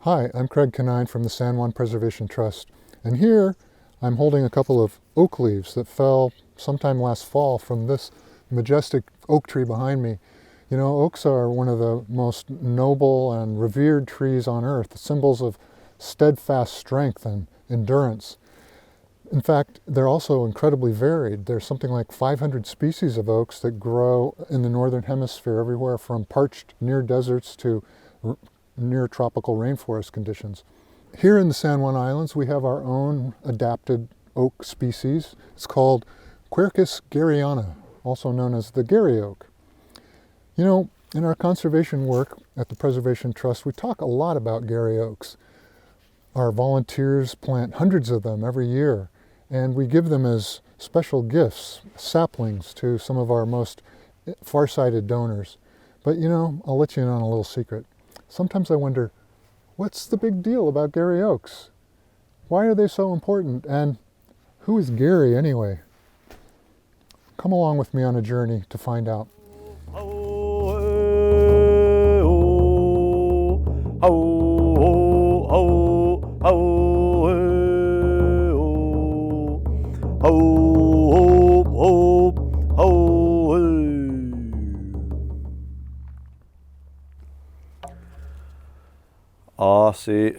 Hi, I'm Craig Canine from the San Juan Preservation Trust, and here I'm holding a couple of oak leaves that fell sometime last fall from this majestic oak tree behind me. You know, oaks are one of the most noble and revered trees on earth, symbols of steadfast strength and endurance. In fact, they're also incredibly varied. There's something like 500 species of oaks that grow in the northern hemisphere, everywhere from parched near deserts to near tropical rainforest conditions. Here in the San Juan Islands, we have our own adapted oak species. It's called Quercus garryana, also known as the Garry Oak. You know, in our conservation work at the Preservation Trust, we talk a lot about Garry Oaks. Our volunteers plant hundreds of them every year, and we give them as special gifts, saplings, to some of our most far-sighted donors. But you know, I'll let you in on a little secret. Sometimes I wonder, what's the big deal about Garry Oaks? Why are they so important? And who is Garry anyway? Come along with me on a journey to find out. Si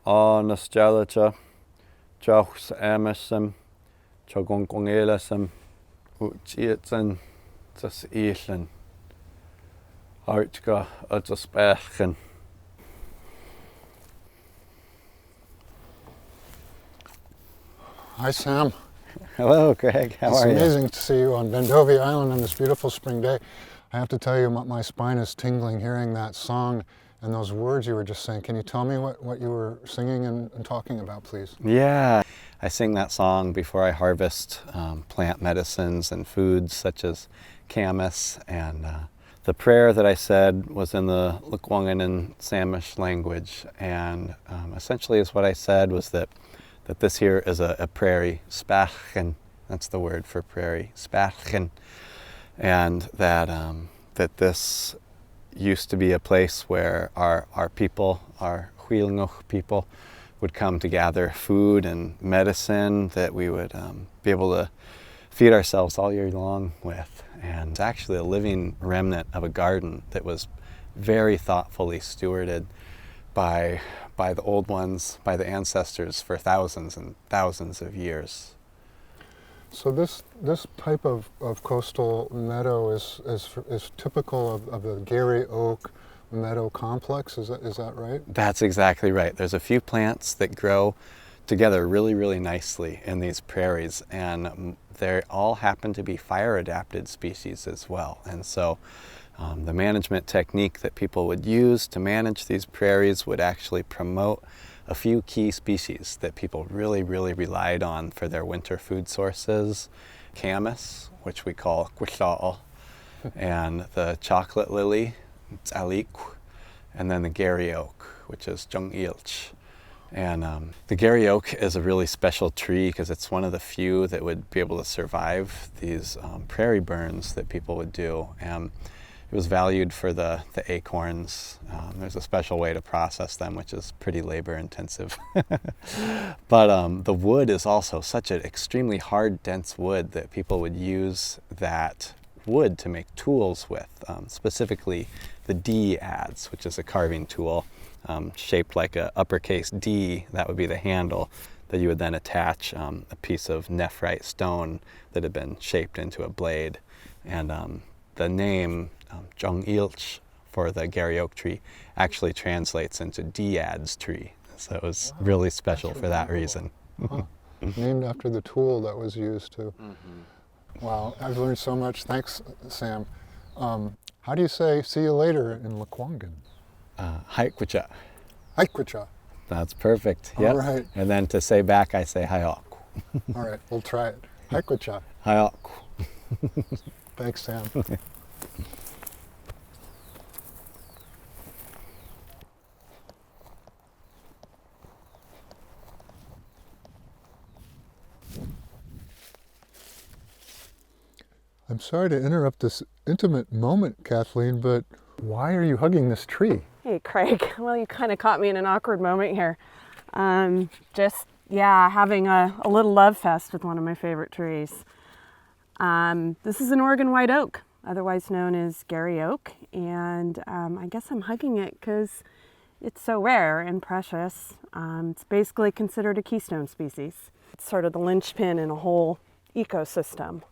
nostalgia, jauchs emerson, chagongongelasim, uchietsen, das Eelen, Artga, das Bergen. Hi, Sam. Hello, Greg. How are you? It's amazing to see you on Bendovi Island on this beautiful spring day. I have to tell you, my spine is tingling hearing that song and those words you were just saying. Can you tell me what you were singing and talking about, please? Yeah, I sing that song before I harvest plant medicines and foods such as camas. And the prayer that I said was in the Lekwungen and Samish language. And essentially is what I said was that this here is a prairie, spachen, that's the word for prairie, spachen. And that this used to be a place where our people, our Huilngoch people, would come to gather food and medicine that we would be able to feed ourselves all year long with. And it's actually a living remnant of a garden that was very thoughtfully stewarded by the old ones, by the ancestors for thousands and thousands of years. So this type of coastal meadow is typical of the Garry Oak meadow complex. Is that right? That's exactly right. There's a few plants that grow together really, really nicely in these prairies, and they all happen to be fire-adapted species as well. And so the management technique that people would use to manage these prairies would actually promote a few key species that people really, really relied on for their winter food sources. Camas, which we call quisha'al, and the chocolate lily, tzalik, and then the Garry Oak, which is jung'ilch. And the Garry Oak is a really special tree because it's one of the few that would be able to survive these prairie burns that people would do. And it was valued for the acorns. There's a special way to process them, which is pretty labor intensive. But the wood is also such an extremely hard, dense wood that people would use that wood to make tools with, specifically the D adze, which is a carving tool shaped like a uppercase D. That would be the handle that you would then attach a piece of nephrite stone that had been shaped into a blade. And the name jung'ilch for the Garry Oak tree actually translates into D adze tree. So it was really special for that reason. Huh. Named after the tool that was used to. Mm-hmm. Wow, I've learned so much. Thanks, Sam. How do you say see you later in Lekwungen? Haikwicha. Haikwicha. That's perfect. Yep. All right. And then to say back, I say hayok. All right, we'll try it. Haikwicha. Hayok. Thanks, Sam. I'm sorry to interrupt this intimate moment, Kathleen, but why are you hugging this tree? Hey, Craig. Well, you kind of caught me in an awkward moment here. Yeah, having a little love fest with one of my favorite trees. This is an Oregon white oak, otherwise known as Garry Oak, and I guess I'm hugging it because it's so rare and precious. It's basically considered a keystone species. It's sort of the linchpin in a whole ecosystem.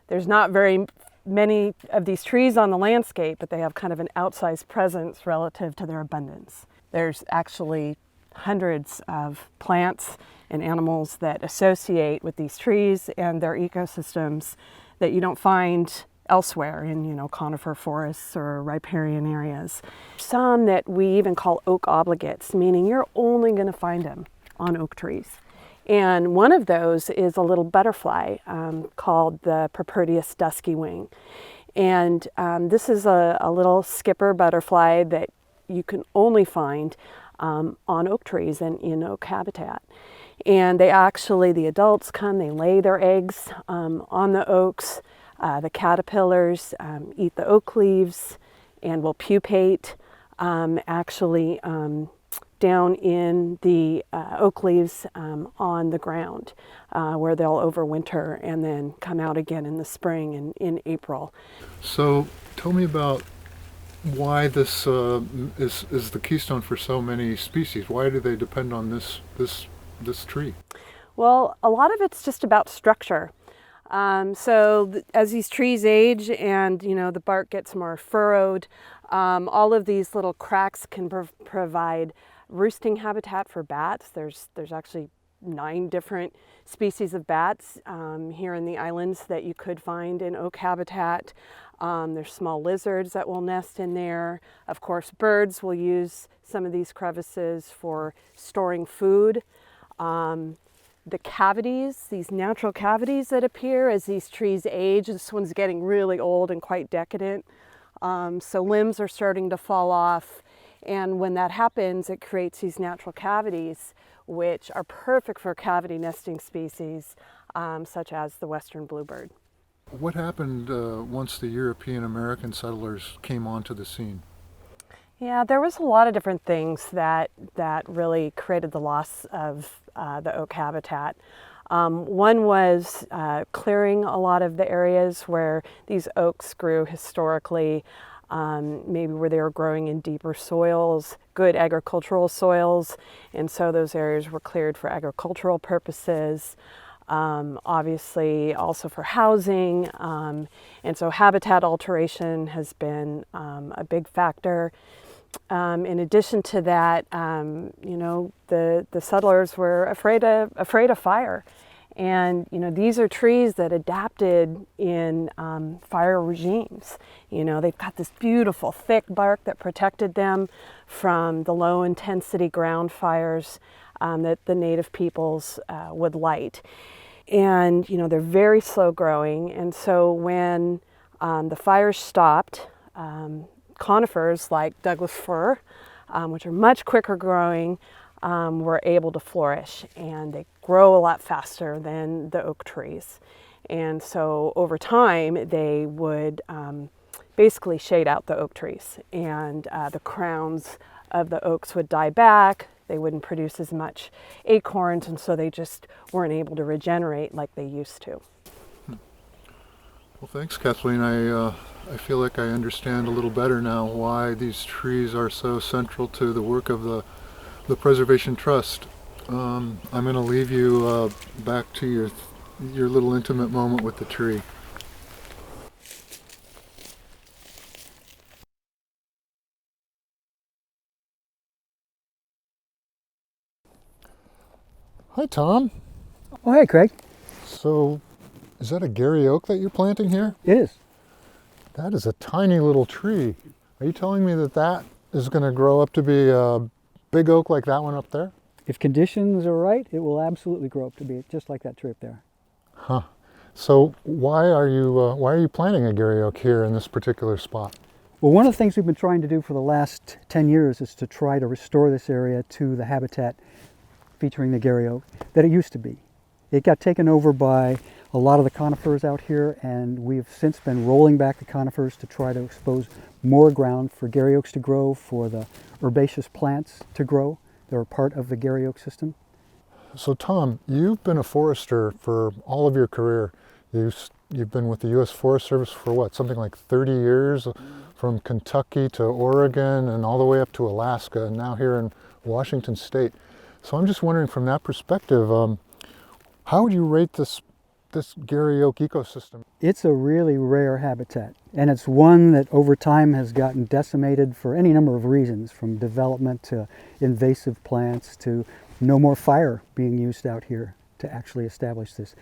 There's not very many of these trees on the landscape, but they have kind of an outsized presence relative to their abundance. There's actually hundreds of plants and animals that associate with these trees and their ecosystems that you don't find elsewhere in, conifer forests or riparian areas. Some that we even call oak obligates, meaning you're only going to find them on oak trees. And one of those is a little butterfly called the Propertius dusky wing. And this is a little skipper butterfly that you can only find on oak trees and in oak habitat. And the adults come, they lay their eggs on the oaks. The caterpillars eat the oak leaves and will pupate down in the oak leaves on the ground where they'll overwinter and then come out again in the spring and in April. So tell me about why this is the keystone for so many species. Why do they depend on this tree? Well, a lot of it's just about structure. As these trees age and the bark gets more furrowed, all of these little cracks can provide roosting habitat for bats. There's actually 9 different species of bats here in the islands that you could find in oak habitat. There's small lizards that will nest in there. Of course, birds will use some of these crevices for storing food. The cavities, these natural cavities that appear as these trees age, this one's getting really old and quite decadent. So limbs are starting to fall off. And when that happens, it creates these natural cavities, which are perfect for cavity nesting species, such as the western bluebird. What happened once the European American settlers came onto the scene? Yeah, there was a lot of different things that really created the loss of the oak habitat. One was clearing a lot of the areas where these oaks grew historically, maybe where they were growing in deeper soils, good agricultural soils, and so those areas were cleared for agricultural purposes. Obviously also for housing, and so habitat alteration has been a big factor. In addition to that, the settlers were afraid of fire, and these are trees that adapted in fire regimes. They've got this beautiful thick bark that protected them from the low intensity ground fires that the native peoples would light. And they're very slow growing, and so when the fires stopped, conifers like Douglas fir, which are much quicker growing, were able to flourish, and they grow a lot faster than the oak trees. And so over time, they would basically shade out the oak trees, and the crowns of the oaks would die back. They wouldn't produce as much acorns, and so they just weren't able to regenerate like they used to. Well, thanks, Kathleen. I feel like I understand a little better now why these trees are so central to the work of the Preservation Trust. I'm going to leave you back to your little intimate moment with the tree. Hi, Tom. Oh, hey, Craig. So, is that a Garry Oak that you're planting here? It is. That is a tiny little tree. Are you telling me that is going to grow up to be a big oak like that one up there? If conditions are right, it will absolutely grow up to be just like that tree up there. Huh. So why are you planting a Garry Oak here in this particular spot? Well, one of the things we've been trying to do for the last 10 years is to try to restore this area to the habitat featuring the Garry Oak that it used to be. It got taken over by a lot of the conifers out here, and we've since been rolling back the conifers to try to expose more ground for Garry Oaks to grow, for the herbaceous plants to grow. They're a part of the Garry Oaks system. So Tom, you've been a forester for all of your career. You've been with the U.S. Forest Service for what, something like 30 years, from Kentucky to Oregon and all the way up to Alaska, and now here in Washington State. So I'm just wondering, from that perspective, how would you rate this Garry Oak ecosystem? It's a really rare habitat, and it's one that over time has gotten decimated for any number of reasons, from development to invasive plants to no more fire being used out here to actually establish this.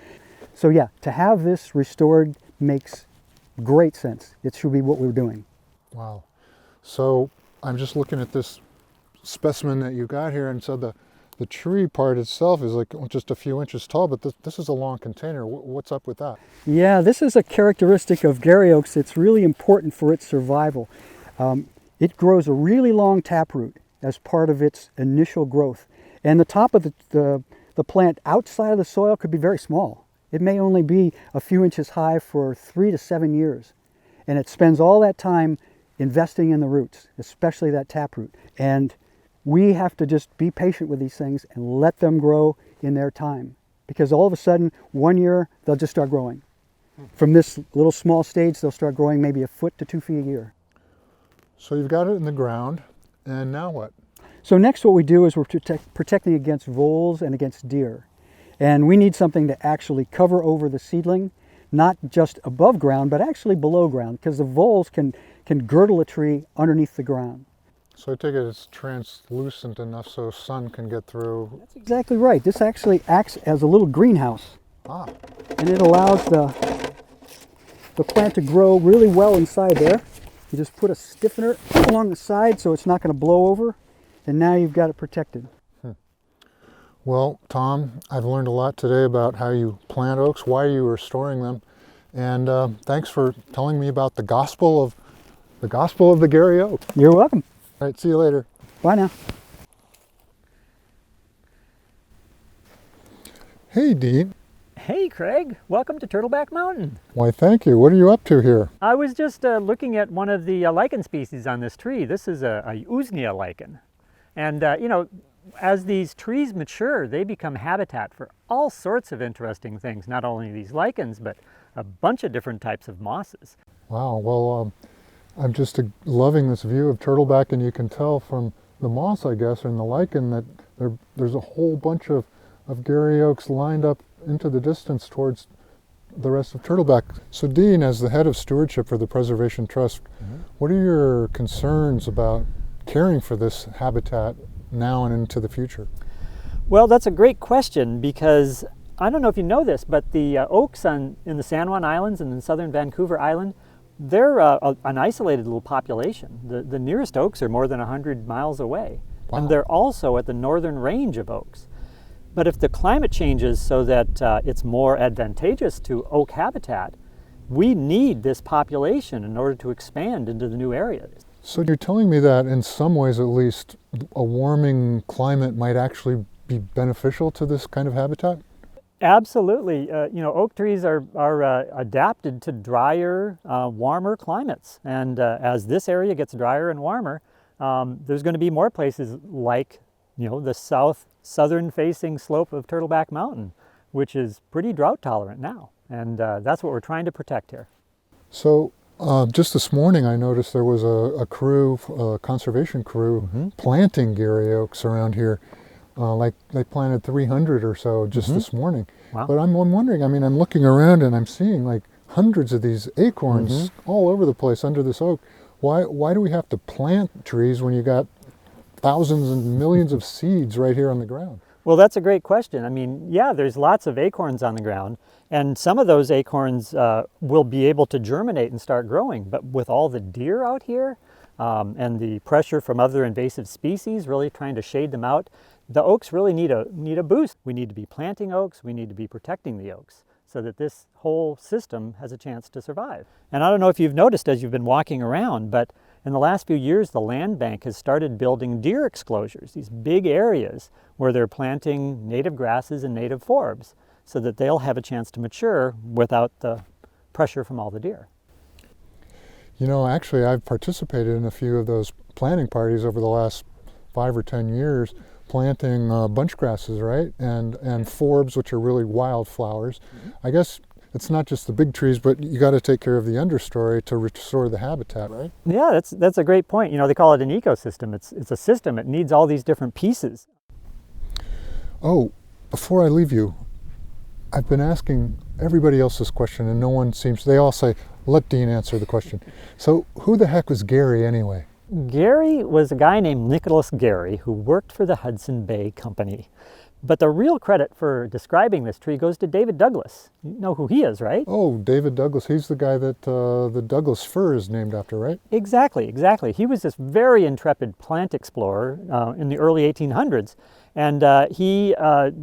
So yeah, to have this restored makes great sense. It should be what we're doing. Wow. So I'm just looking at this specimen that you got here, and so the tree part itself is like just a few inches tall, but this is a long container. What's up with that? Yeah, this is a characteristic of Garry Oaks. It's really important for its survival. It grows a really long taproot as part of its initial growth. And the top of the plant outside of the soil could be very small. It may only be a few inches high for 3 to 7 years. And it spends all that time investing in the roots, especially that taproot. And we have to just be patient with these things and let them grow in their time. Because all of a sudden, one year, they'll just start growing. From this little small stage, they'll start growing maybe 1 foot to 2 feet a year. So you've got it in the ground, and now what? So next what we do is we're protecting against voles and against deer. And we need something to actually cover over the seedling, not just above ground, but actually below ground, because the voles can girdle a tree underneath the ground. So I take it it's translucent enough so sun can get through. That's exactly right. This actually acts as a little greenhouse. Ah, And it allows the plant to grow really well inside there. You just put a stiffener along the side so it's not going to blow over, and now you've got it protected. well, Tom, I've learned a lot today about how you plant oaks, why you are storing them, and thanks for telling me about the gospel of the Garry Oak. You're welcome. All right, see you later. Bye now. Hey, Dean. Hey Craig, welcome to Turtleback Mountain. Why, thank you. What are you up to here? I was just looking at one of the lichen species on this tree. This is a Usnea lichen. And you know, as these trees mature, they become habitat for all sorts of interesting things, not only these lichens, but a bunch of different types of mosses. Wow, well, I'm just loving this view of Turtleback, and you can tell from the moss, I guess, and the lichen that there's a whole bunch of Garry Oaks lined up into the distance towards the rest of Turtleback. So Dean, as the head of stewardship for the Preservation Trust, what are your concerns about caring for this habitat now and into the future? Well, that's a great question, because I don't know if you know this, but the oaks in the San Juan Islands and in southern Vancouver Island, they're an isolated little population. The nearest oaks are more than 100 miles away. Wow. And they're also at the northern range of oaks. But if the climate changes so that it's more advantageous to oak habitat, we need this population in order to expand into the new areas. So you're telling me that in some ways at least, a warming climate might actually be beneficial to this kind of habitat? Absolutely. You know, oak trees are adapted to drier, warmer climates. And as this area gets drier and warmer, there's going to be more places like, you know, the southern facing slope of Turtleback Mountain, which is pretty drought tolerant now. And that's what we're trying to protect here. So just this morning I noticed there was a crew, a conservation crew, planting Garry Oaks around here. Like they planted 300 or so just this morning. Wow. But I'm wondering, I mean, I'm looking around and I'm seeing like hundreds of these acorns all over the place under this oak. Why do we have to plant trees when you got thousands and millions of seeds right here on the ground? Well, that's a great question. I mean, yeah, there's lots of acorns on the ground, and some of those acorns will be able to germinate and start growing. But with all the deer out here and the pressure from other invasive species really trying to shade them out, the oaks really need a boost. We need to be planting oaks, we need to be protecting the oaks so that this whole system has a chance to survive. And I don't know if you've noticed as you've been walking around, but in the last few years, the land bank has started building deer exclosures, these big areas where they're planting native grasses and native forbs so that they'll have a chance to mature without the pressure from all the deer. You know, actually, I've participated in a few of those planting parties over the last 5 or 10 years, planting bunch grasses, right? And forbs, which are really wild flowers. I guess it's not just the big trees, but you got to take care of the understory to restore the habitat, right? Yeah, that's a great point. You know, they call it an ecosystem. It's a system. It needs all these different pieces. Oh, before I leave you, I've been asking everybody else this question, and no one seems, they all say, let Dean answer the question. So who the heck was Garry anyway? Garry was a guy named Nicholas Garry who worked for the Hudson Bay Company. But the real credit for describing this tree goes to David Douglas. You know who he is, right? Oh, David Douglas. He's the guy that the Douglas fir is named after, right? Exactly, exactly. He was this very intrepid plant explorer in the early 1800s. And he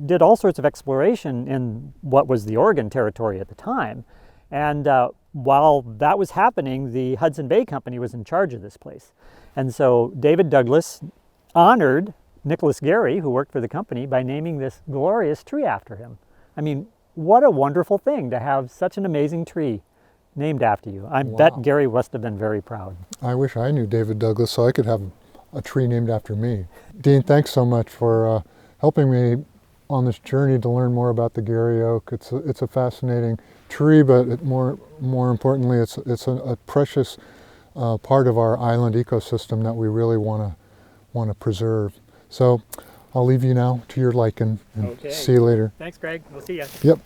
did all sorts of exploration in what was the Oregon Territory at the time. And while that was happening, the Hudson Bay Company was in charge of this place. And so David Douglas honored Nicholas Garry, who worked for the company, by naming this glorious tree after him. I mean, what a wonderful thing to have such an amazing tree named after you. I bet Garry must have been very proud. I wish I knew David Douglas so I could have a tree named after me. Dean, thanks so much for helping me on this journey to learn more about the Garry Oak. It's a fascinating tree, but more importantly, it's a precious part of our island ecosystem that we really want to preserve. So I'll leave you now to your lichen and Okay. see you later. Thanks, Greg. We'll see you. Yep.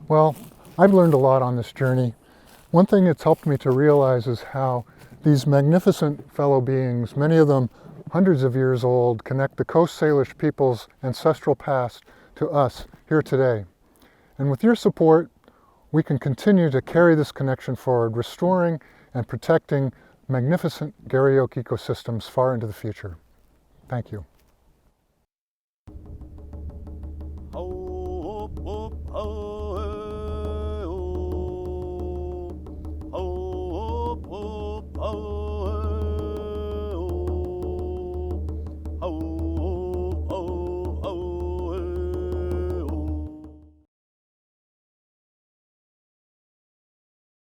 Well, I've learned a lot on this journey. One thing it's helped me to realize is how these magnificent fellow beings, many of them hundreds of years old, connect the Coast Salish people's ancestral past to us here today. And with your support, we can continue to carry this connection forward, restoring and protecting magnificent Garry Oak ecosystems far into the future. Thank you. Oh